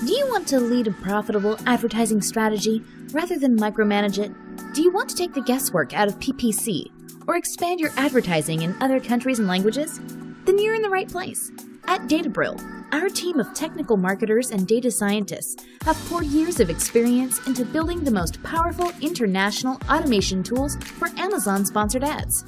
Do you want to lead a profitable advertising strategy rather than micromanage it? Do you want to take the guesswork out of PPC or expand your advertising in other countries and languages? Then you're in the right place. At Databrill, our team of technical marketers and data scientists have poured years of experience into building the most powerful international automation tools for Amazon-sponsored ads.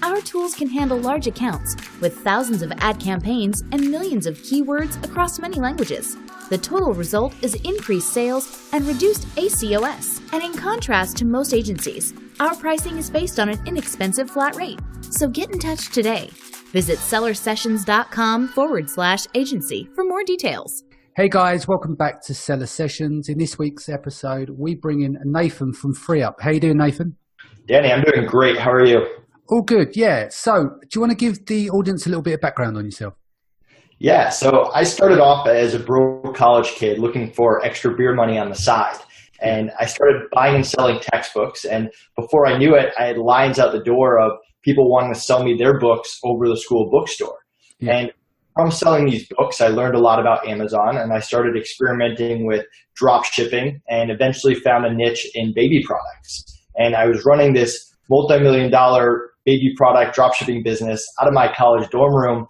Our tools can handle large accounts with thousands of ad campaigns and millions of keywords across many languages. The total result is increased sales and reduced ACOS. And in contrast to most agencies, our pricing is based on an inexpensive flat rate. So get in touch today. Visit sellersessions.com/agency for more details. Hey guys, welcome back to Seller Sessions. In this week's episode, we bring in Nathan from FreeUp. How you doing, Nathan? Danny, I'm doing great. How are you? All good, yeah. So, do you want to give the audience a little bit of background on yourself? Yeah, so I started off as a broke college kid looking for extra beer money on the side. And I started buying and selling textbooks. And before I knew it, I had lines out the door of people wanting to sell me their books over the school bookstore. Yeah. And from selling these books, I learned a lot about Amazon, and I started experimenting with drop shipping and eventually found a niche in baby products. And I was running this multi-million-dollar baby product drop shipping business out of my college dorm room,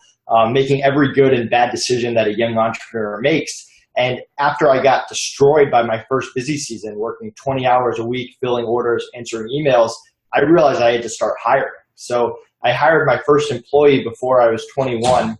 making every good and bad decision that a young entrepreneur makes. And after I got destroyed by my first busy season, working 20 hours a week, filling orders, answering emails, I realized I had to start hiring. So I hired my first employee before I was 21,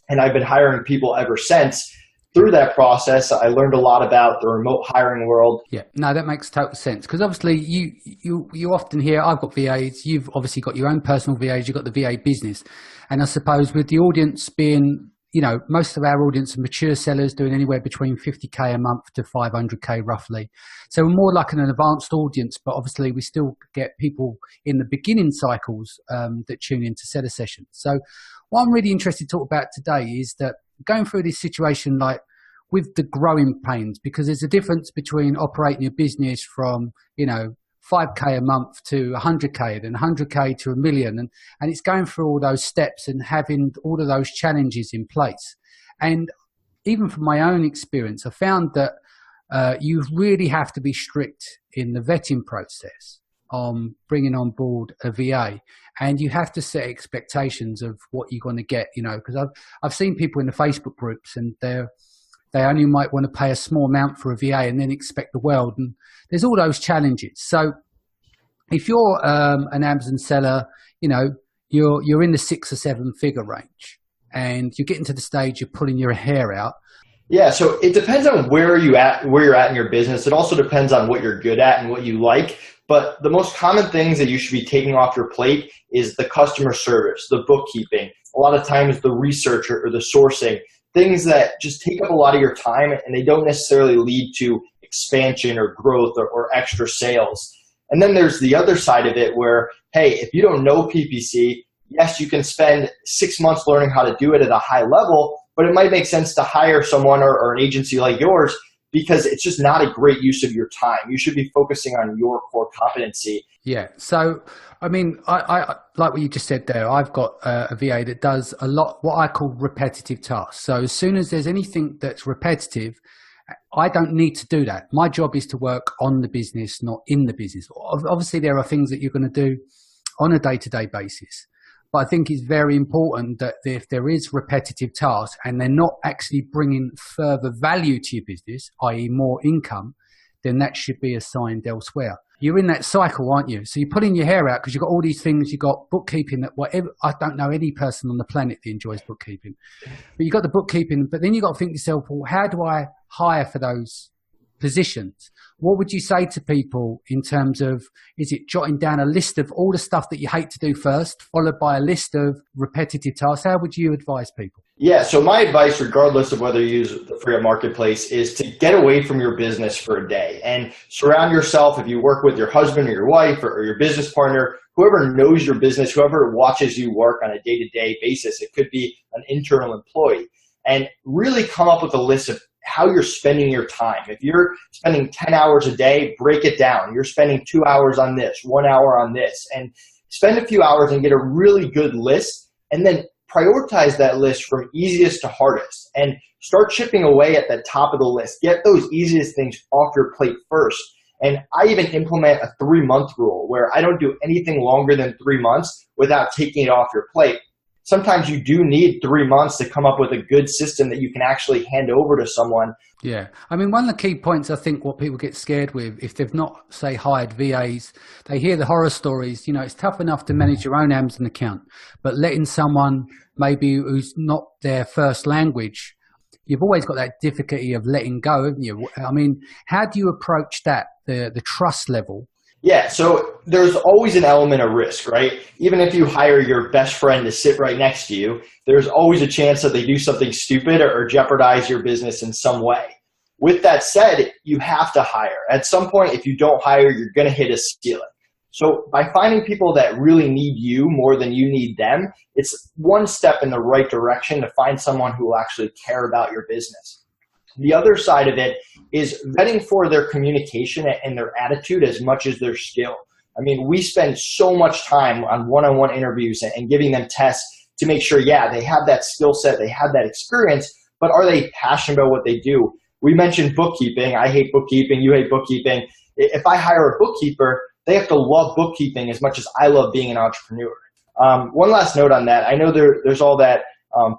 and I've been hiring people ever since. Through that process, I learned a lot about the remote hiring world. Yeah, no, that makes total sense. Because obviously you often hear, I've got VAs, you've obviously got your own personal VAs, you've got the VA business. And I suppose with the audience being, you know, most of our audience are mature sellers doing anywhere between 50K a month to 500K roughly. So we're more like an advanced audience, but obviously we still get people in the beginning cycles that tune into Seller Sessions. So what I'm really interested to talk about today is that going through this situation like with the growing pains, because there's a difference between operating a business from, you know, 5K a month to 100K, then 100K to 1 million. And it's going through all those steps and having all of those challenges in place. And even from my own experience, I found that you really have to be strict in the vetting process on bringing on board a VA. And you have to set expectations of what you're going to get, you know, because I've seen people in the Facebook groups and they only might want to pay a small amount for a VA and then expect the world. And there's all those challenges. So if you're an Amazon seller, you know, you're in the 6 or 7 figure range and you're getting to the stage you're pulling your hair out. Yeah, so it depends on where you're at in your business. It also depends on what you're good at and what you like. But the most common things that you should be taking off your plate is the customer service, the bookkeeping, a lot of times the research or the sourcing, things that just take up a lot of your time and they don't necessarily lead to expansion or growth or extra sales. And then there's the other side of it where, hey, if you don't know PPC, yes, you can spend 6 months learning how to do it at a high level, but it might make sense to hire someone or an agency like yours because it's just not a great use of your time. You should be focusing on your core competency. Yeah. So, I mean, I like what you just said there. I've got a VA that does a lot, what I call repetitive tasks. So as soon as there's anything that's repetitive, I don't need to do that. My job is to work on the business, not in the business. Obviously, there are things that you're going to do on a day-to-day basis. But I think it's very important that if there is repetitive tasks and they're not actually bringing further value to your business, i.e. more income, then that should be assigned elsewhere. You're in that cycle, aren't you? So you're pulling your hair out because you've got all these things. You've got bookkeeping that whatever, I don't know any person on the planet that enjoys bookkeeping. But you've got the bookkeeping, but then you've got to think to yourself, well, how do I hire for those positions? What would you say to people in terms of, is it jotting down a list of all the stuff that you hate to do first, followed by a list of repetitive tasks? How would you advise people? Yeah, so my advice, regardless of whether you use the FreeUp Marketplace, is to get away from your business for a day and surround yourself, if you work with your husband or your wife or your business partner, whoever knows your business, whoever watches you work on a day-to-day basis. It could be an internal employee. And really come up with a list of how you're spending your time. If you're spending 10 hours a day, break it down. You're spending 2 hours on this, 1 hour on this, and spend a few hours and get a really good list and then prioritize that list from easiest to hardest and start chipping away at the top of the list. Get those easiest things off your plate first. And I even implement a 3-month rule where I don't do anything longer than 3 months without taking it off your plate. Sometimes you do need 3 months to come up with a good system that you can actually hand over to someone. Yeah. I mean, one of the key points, I think, what people get scared with, if they've not, say, hired VAs, they hear the horror stories. You know, it's tough enough to manage your own Amazon account, but letting someone maybe who's not their first language, you've always got that difficulty of letting go, haven't you? I mean, how do you approach that, the trust level? Yeah, so there's always an element of risk, right? Even if you hire your best friend to sit right next to you, there's always a chance that they do something stupid or jeopardize your business in some way. With that said, you have to hire. At some point, if you don't hire, you're going to hit a ceiling. So by finding people that really need you more than you need them, it's one step in the right direction to find someone who will actually care about your business. The other side of it is vetting for their communication and their attitude as much as their skill. I mean, we spend so much time on one-on-one interviews and giving them tests to make sure, yeah, they have that skill set, they have that experience, but are they passionate about what they do? We mentioned bookkeeping. I hate bookkeeping. You hate bookkeeping. If I hire a bookkeeper, they have to love bookkeeping as much as I love being an entrepreneur. One last note on that. I know there's all that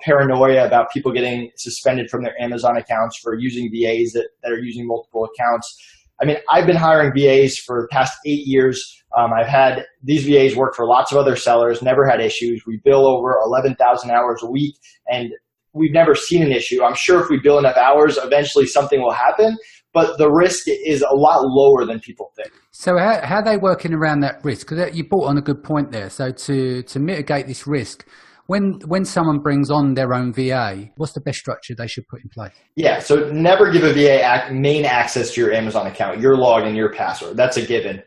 paranoia about people getting suspended from their Amazon accounts for using VAs that are using multiple accounts. I mean, I've been hiring VAs for the past 8 years. I've had these VAs work for lots of other sellers, never had issues. We bill over 11,000 hours a week, and we've never seen an issue. I'm sure if we bill enough hours, eventually something will happen, but the risk is a lot lower than people think. So how are they working around that risk? Because you brought on a good point there. So to mitigate this risk, when someone brings on their own VA, what's the best structure they should put in place? Yeah, so never give a VA main access to your Amazon account, your login, your password. That's a given.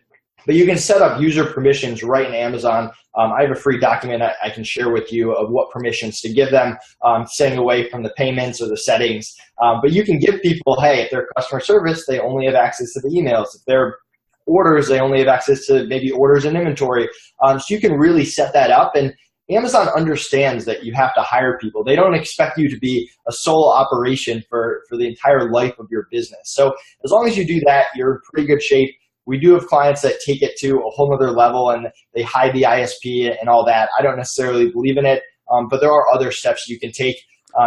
But you can set up user permissions right in Amazon. I have a free document I can share with you of what permissions to give them, staying away from the payments or the settings. But you can give people, hey, if they're customer service, they only have access to the emails. If they're orders, they only have access to maybe orders and inventory. So you can really set that up. And Amazon understands that you have to hire people. They don't expect you to be a sole operation for the entire life of your business. So as long as you do that, you're in pretty good shape. We do have clients that take it to a whole other level and they hide the ISP and all that. I don't necessarily believe in it, but there are other steps you can take.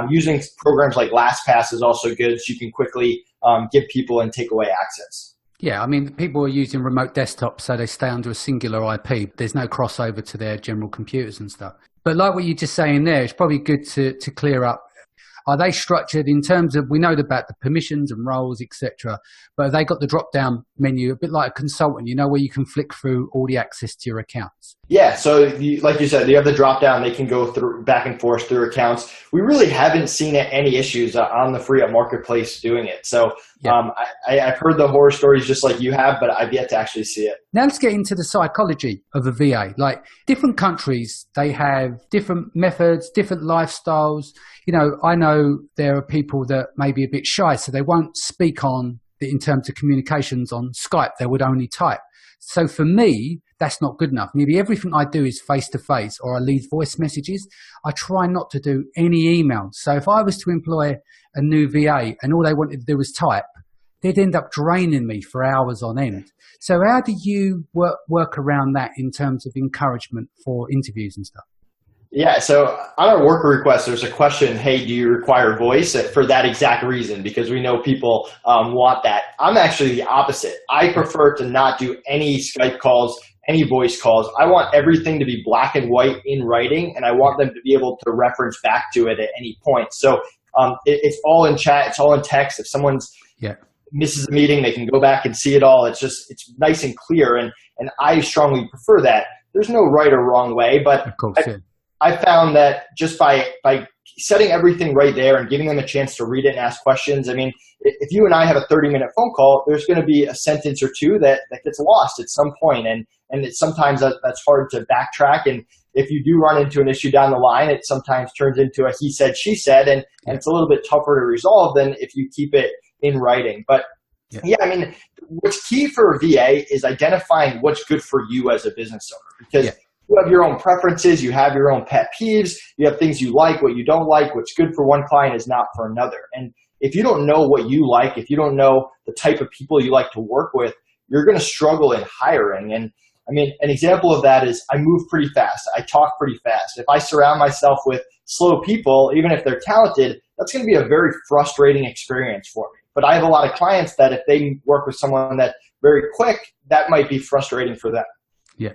Using programs like LastPass is also good, so you can quickly give people and take away access. Yeah, I mean, people are using remote desktops, so they stay under a singular IP. There's no crossover to their general computers and stuff. But like what you're just saying there, it's probably good to clear up. Are they structured in terms of, we know about the permissions and roles, etc., but have they got the drop-down menu, a bit like a consultant, you know, where you can flick through all the access to your accounts? Yeah, so like you said, you have the drop-down. They can go through back and forth through accounts. We really haven't seen any issues on the free up marketplace doing it. So yeah. I've heard the horror stories just like you have, but I've yet to actually see it. Now let's get into the psychology of a VA. Like different countries, they have different methods, different lifestyles. You know, I know there are people that may be a bit shy, so they won't speak on in terms of communications on Skype. They would only type. So for me, that's not good enough. Maybe everything I do is face-to-face or I leave voice messages. I try not to do any emails. So if I was to employ a new VA and all they wanted to do was type, they'd end up draining me for hours on end. So how do you work around that in terms of encouragement for interviews and stuff? Yeah, so on our work request, there's a question, hey, do you require voice for that exact reason? Because we know people want that. I'm actually the opposite. I prefer to not do any Skype calls, any voice calls. I want everything to be black and white in writing, and I want them to be able to reference back to it at any point. So it's all in chat. It's all in text. If someone's misses a meeting, they can go back and see it all. It's nice and clear, and I strongly prefer that. There's no right or wrong way, but of course, I found that just by setting everything right there and giving them a chance to read it and ask questions, I mean, if you and I have a 30-minute phone call, there's going to be a sentence or two that gets lost at some point, and sometimes that's hard to backtrack. And if you do run into an issue down the line, it sometimes turns into a he said, she said, and it's a little bit tougher to resolve than if you keep it in writing. But yeah, I mean, what's key for a VA is identifying what's good for you as a business owner, because You have your own preferences. You have your own pet peeves. You have things you like, what you don't like, what's good for one client is not for another. And if you don't know what you like, if you don't know the type of people you like to work with, you're going to struggle in hiring. And I mean, an example of that is I move pretty fast. I talk pretty fast. If I surround myself with slow people, even if they're talented, that's going to be a very frustrating experience for me. But I have a lot of clients that if they work with someone that's very quick, that might be frustrating for them. Yeah,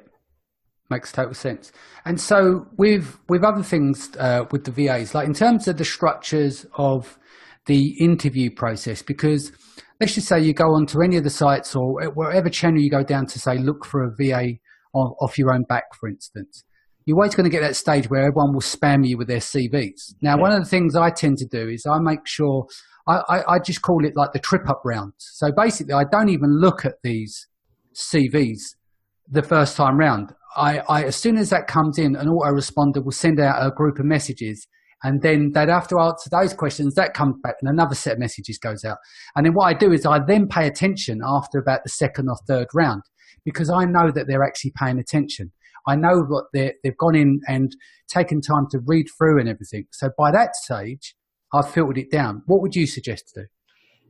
makes total sense. And so with other things with the VAs, like in terms of the structures of the interview process, because let's just say you go onto any of the sites or wherever channel you go down to say look for a VA off your own back, for instance, you're always going to get that stage where everyone will spam you with their CVs. Now, one of the things I tend to do is I make sure I just call it like the trip up round. So basically, I don't even look at these CVs the first time round. I as soon as that comes in, an autoresponder will send out a group of messages, and then they'd have to answer those questions. That comes back, and another set of messages goes out. And then what I do is I then pay attention after about the second or third round, because I know that they're actually paying attention. I know what they've gone in and taken time to read through and everything. So by that stage, I've filtered it down. What would you suggest to do?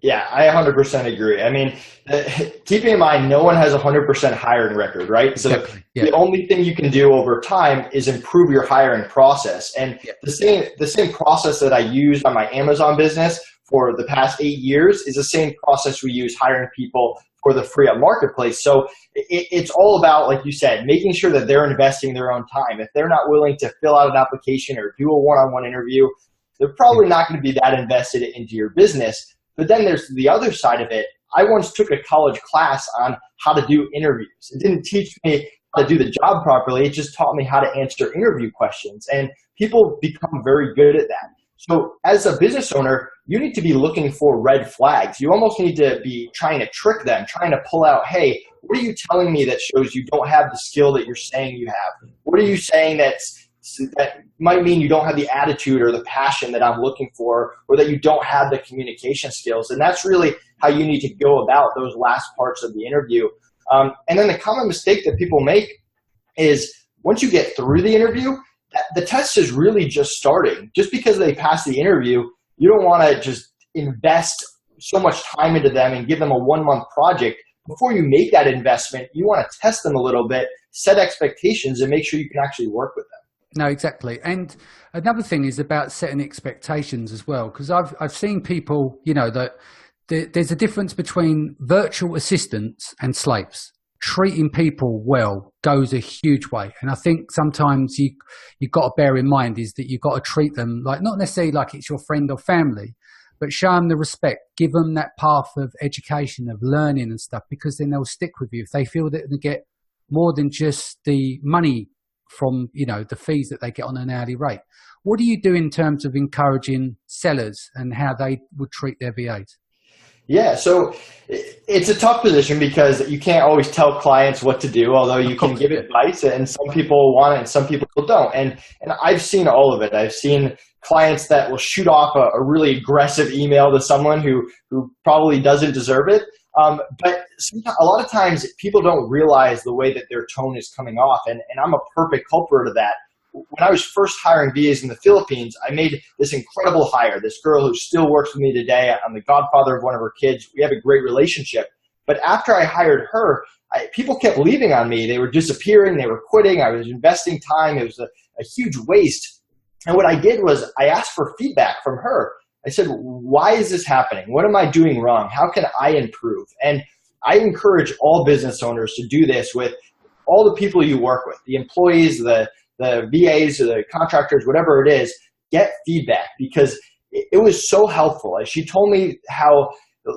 Yeah, I 100% agree. I mean, keeping in mind, no one has a 100% hiring record, right? So Exactly. Yeah. the only thing you can do over time is improve your hiring process. And the same process that I used on my Amazon business for the past 8 years is the same process we use hiring people for the free up marketplace. So it's all about, like you said, making sure that they're investing their own time. If they're not willing to fill out an application or do a one-on-one interview, they're probably not going to be that invested into your business. But then there's the other side of it. I once took a college class on how to do interviews. It didn't teach me how to do the job properly. It just taught me how to answer interview questions. And people become very good at that. So as a business owner, you need to be looking for red flags. You almost need to be trying to trick them, trying to pull out, hey, what are you telling me that shows you don't have the skill that you're saying you have? What are you saying that might mean you don't have the attitude or the passion that I'm looking for, or that you don't have the communication skills? And that's really how you need to go about those last parts of the interview. And then the common mistake that people make is once you get through the interview, the test is really just starting. Just because they pass the interview, you don't want to just invest so much time into them and give them a 1-month project. Before you make that investment, you want to test them a little bit, set expectations, and make sure you can actually work with them. No, exactly. And another thing is about setting expectations as well, because I've seen people, that there's a difference between virtual assistants and slaves. Treating people well goes a huge way. And I think sometimes you've got to bear in mind is that you've got to treat them like, not necessarily like it's your friend or family, but show them the respect, give them that path of education, of learning and stuff, because then they'll stick with you. If they feel that they get more than just the money from, the fees that they get on an hourly rate. What do you do in terms of encouraging sellers and how they would treat their VAs? Yeah, so it's a tough position because you can't always tell clients what to do, although you can give advice, and some people want it and some people don't. And I've seen all of it. I've seen clients that will shoot off a really aggressive email to someone who probably doesn't deserve it. But a lot of times people don't realize the way that their tone is coming off, and I'm a perfect culprit of that. When I was first hiring VAs in the Philippines, I made this incredible hire, this girl who still works with me today. I'm the godfather of one of her kids. We have a great relationship. But after I hired her, people kept leaving on me. They were disappearing. They were quitting. I was investing time. It was a huge waste. And what I did was I asked for feedback from her. I said, why is this happening? What am I doing wrong? How can I improve? And I encourage all business owners to do this with all the people you work with, the employees, the VAs, or the contractors, whatever it is. Get feedback, because it was so helpful. She told me how,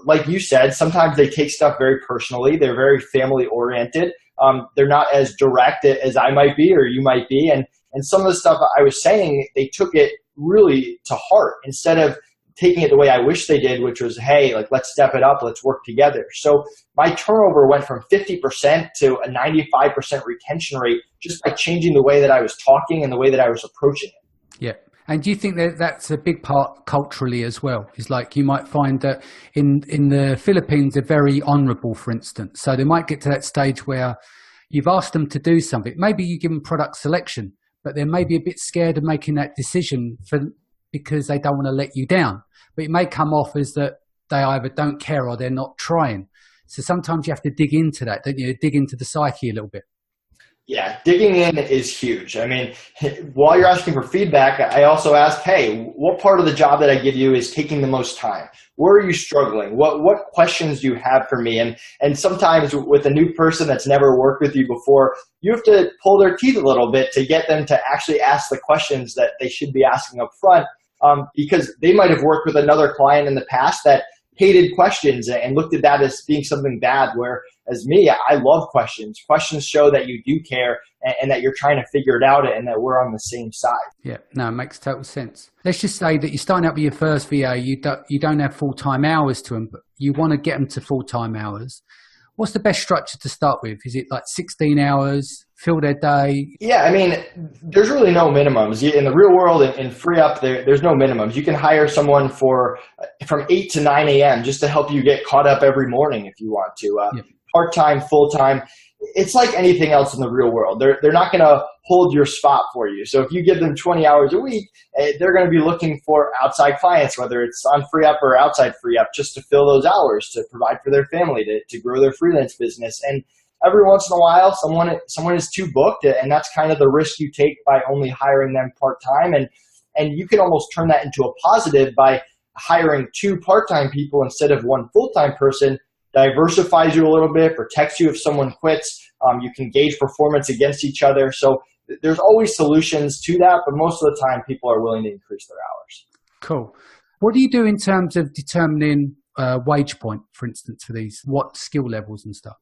like you said, sometimes they take stuff very personally. They're very family oriented. They're not as direct as I might be or you might be. And some of the stuff I was saying, they took it really to heart instead of taking it the way I wish they did, which was, hey, let's step it up. Let's work together. So my turnover went from 50% to a 95% retention rate just by changing the way that I was talking and the way that I was approaching it. Yeah. And do you think that that's a big part culturally as well? It's like you might find that in the Philippines, they're very honorable, for instance. So they might get to that stage where, You've asked them to do something. Maybe you give them product selection, but they're maybe a bit scared of making that decision because they don't want to let you down. But it may come off as that they either don't care or they're not trying. So sometimes you have to dig into that, don't you? Dig into the psyche a little bit. Yeah, digging in is huge. I mean, while you're asking for feedback, I also ask, hey, what part of the job that I give you is taking the most time? Where are you struggling? What questions do you have for me? And sometimes with a new person that's never worked with you before, you have to pull their teeth a little bit to get them to actually ask the questions that they should be asking up front, because they might have worked with another client in the past that hated questions and looked at that as being something bad, whereas me, I love questions. Questions show that you do care and that you're trying to figure it out and that we're on the same side. Yeah, no, it makes total sense. Let's just say that you're starting out with your first VA, you don't have full-time hours to them, but you want to get them to full-time hours. What's the best structure to start with? Is it like 16 hours, fill their day? Yeah, I mean, there's really no minimums. In the real world, in FreeUp, there's no minimums. You can hire someone from 8 to 9 a.m. just to help you get caught up every morning if you want to. Yep. Part-time, full-time. It's like anything else in the real world. They're not going to hold your spot for you. So if you give them 20 hours a week, they're going to be looking for outside clients, whether it's on FreeUp or outside FreeUp, just to fill those hours, to provide for their family, to grow their freelance business. And every once in a while, someone is too booked, and that's kind of the risk you take by only hiring them part-time. And you can almost turn that into a positive by hiring 2 part-time people instead of 1 full-time person. Diversifies you a little bit, protects you if someone quits. You can gauge performance against each other. So there's always solutions to that, but most of the time people are willing to increase their hours. Cool. What do you do in terms of determining wage point, for instance, for these? What skill levels and stuff?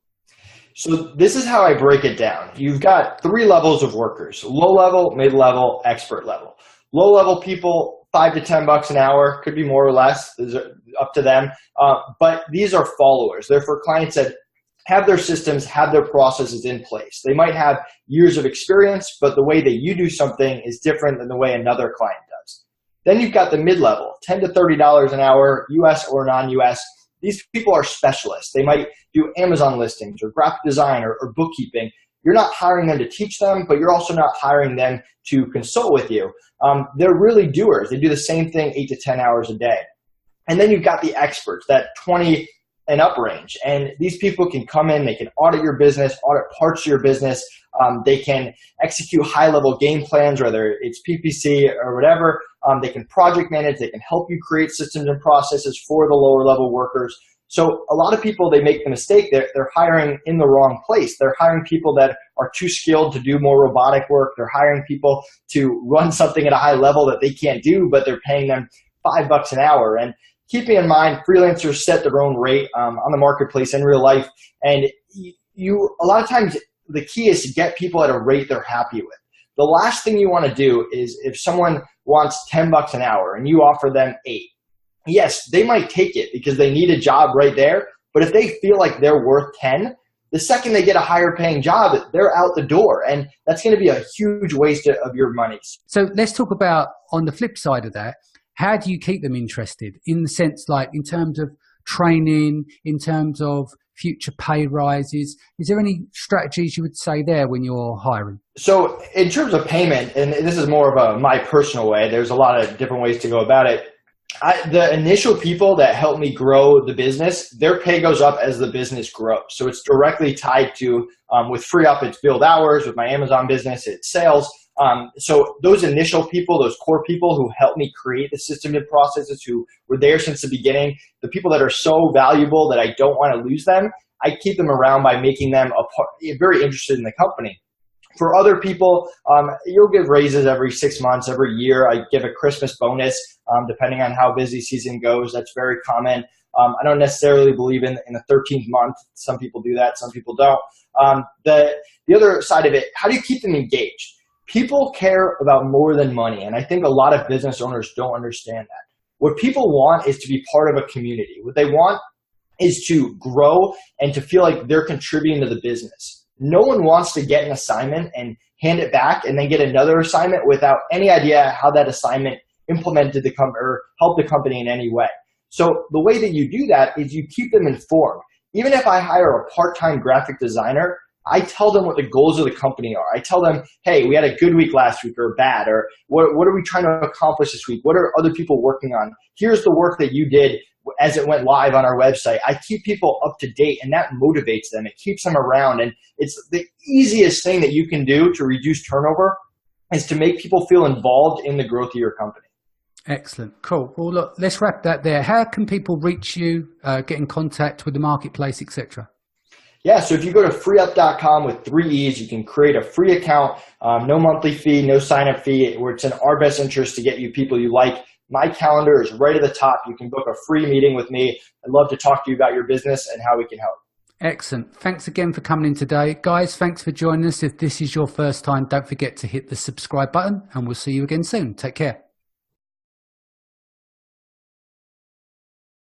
So this is how I break it down. You've got 3 levels of workers: low level, mid level, expert level. Low level people, $5 to $10 an hour, could be more or less, up to them. But these are followers. They're for clients that have their systems, have their processes in place. They might have years of experience, but the way that you do something is different than the way another client does. Then you've got the mid-level, $10 to $30 an hour, US or non-US. These people are specialists. They might do Amazon listings or graphic design or bookkeeping. You're not hiring them to teach them, but you're also not hiring them to consult with you. They're really doers. They do the same thing 8 to 10 hours a day. And then you've got the experts, that 20 and up range. And these people can come in, they can audit your business, audit parts of your business. They can execute high-level game plans, whether it's PPC or whatever. They can project manage. They can help you create systems and processes for the lower-level workers. So a lot of people, they make the mistake that they're hiring in the wrong place. They're hiring people that are too skilled to do more robotic work. They're hiring people to run something at a high level that they can't do, but they're paying them $5 an hour. And keeping in mind, freelancers set their own rate on the marketplace in real life. And a lot of times, the key is to get people at a rate they're happy with. The last thing you want to do is if someone wants $10 an hour and you offer them 8, yes, they might take it because they need a job right there. But if they feel like they're worth 10, the second they get a higher paying job, they're out the door. And that's going to be a huge waste of your money. So let's talk about, on the flip side of that, how do you keep them interested in the sense, like in terms of training, in terms of future pay rises? Is there any strategies you would say there when you're hiring? So in terms of payment, and this is more of my personal way, there's a lot of different ways to go about it. The initial people that help me grow the business, their pay goes up as the business grows. So it's directly tied to, with FreeUp, it's billed hours. With my Amazon business, it's sales. So those initial people, those core people who helped me create the system and processes, who were there since the beginning, the people that are so valuable that I don't want to lose them, I keep them around by making them very interested in the company. For other people, you'll give raises every 6 months, every year. I give a Christmas bonus, depending on how busy season goes. That's very common. I don't necessarily believe in the 13th month. Some people do that, some people don't. The other side of it, how do you keep them engaged? People care about more than money, and I think a lot of business owners don't understand that. What people want is to be part of a community. What they want is to grow and to feel like they're contributing to the business. No one wants to get an assignment and hand it back and then get another assignment without any idea how that assignment implemented the company or helped the company in any way. So the way that you do that is you keep them informed. Even if I hire a part-time graphic designer, I tell them what the goals of the company are. I tell them, hey, we had a good week last week or bad, or what are we trying to accomplish this week? What are other people working on? Here's the work that you did as it went live on our website. I keep people up to date, and that motivates them. It keeps them around, and it's the easiest thing that you can do to reduce turnover is to make people feel involved in the growth of your company. Excellent. Cool. Well, look, let's wrap that there. How can people reach you, get in contact with the marketplace, etc.? Yeah, so if you go to freeup.com with 3 E's, you can create a free account, no monthly fee, no sign-up fee, where it's in our best interest to get you people you like. My calendar is right at the top. You can book a free meeting with me. I'd love to talk to you about your business and how we can help. Excellent. Thanks again for coming in today. Guys, thanks for joining us. If this is your first time, don't forget to hit the subscribe button, and we'll see you again soon. Take care.